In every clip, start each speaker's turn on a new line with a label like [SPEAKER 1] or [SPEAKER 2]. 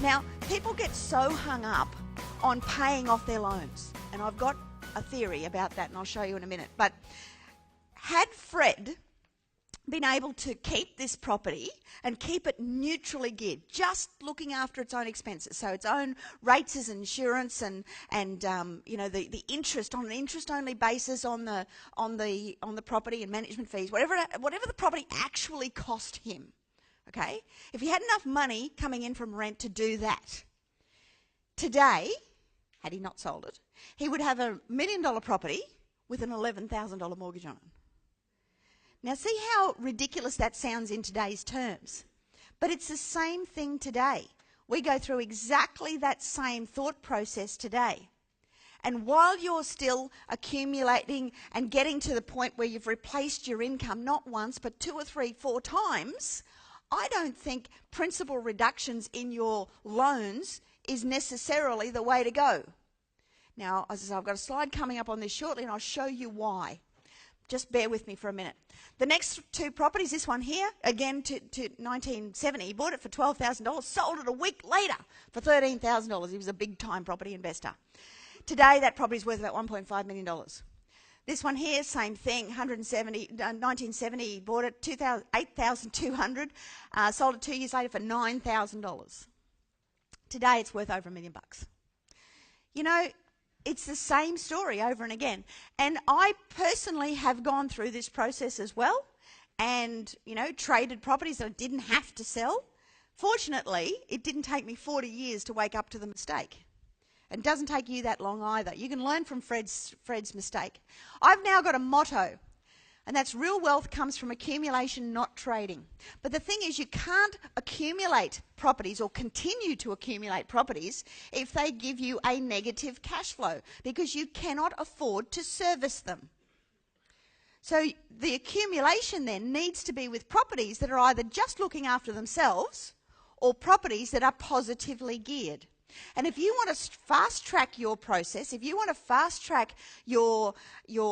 [SPEAKER 1] Now, people get so hung up on paying off their loans, and I've got a theory about that, and I'll show you in a minute. But had Fred been able to keep this property and keep it neutrally geared, just looking after its own expenses, so its own rates as insurance and the interest on an interest-only basis on the property and management fees, whatever the property actually cost him. Okay, if he had enough money coming in from rent to do that, today, had he not sold it, he would have $1 million property with an $11,000 mortgage on it. Now, see how ridiculous that sounds in today's terms? But it's the same thing today. We go through exactly that same thought process today. And while you're still accumulating and getting to the point where you've replaced your income not once, but 2 or 3, 4 times, I don't think principal reductions in your loans is necessarily the way to go. Now, as I say, I've got a slide coming up on this shortly, and I'll show you why. Just bear with me for a minute. The next 2 properties, this one here, again to 1970, he bought it for $12,000, sold it a week later for $13,000. He was a big-time property investor. Today, that property is worth about $1.5 million. This one here, same thing, 1970, he bought it, $8,200, sold it 2 years later for $9,000. Today, it's worth over $1 million. You know, it's the same story over and again. And I personally have gone through this process as well and, traded properties that I didn't have to sell. Fortunately, it didn't take me 40 years to wake up to the mistake. It doesn't take you that long either. You can learn from Fred's mistake. I've now got a motto, and that's real wealth comes from accumulation, not trading. But the thing is, you can't accumulate properties or continue to accumulate properties if they give you a negative cash flow, because you cannot afford to service them. So the accumulation then needs to be with properties that are either just looking after themselves or properties that are positively geared. And if you want to fast track your process, if you want to fast track your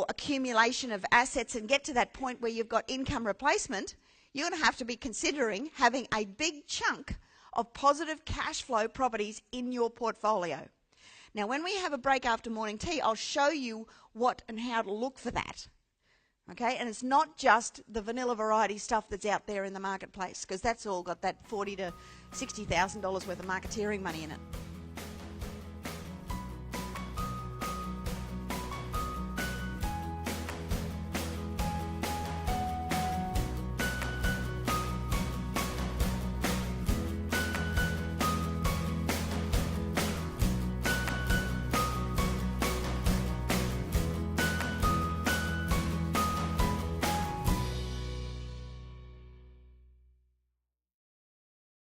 [SPEAKER 1] accumulation of assets and get to that point where you've got income replacement, you're going to have to be considering having a big chunk of positive cash flow properties in your portfolio. Now, when we have a break after morning tea, I'll show you what and how to look for that. Okay, and it's not just the vanilla variety stuff that's out there in the marketplace, because that's all got that $40,000 to $60,000 worth of marketeering money in it.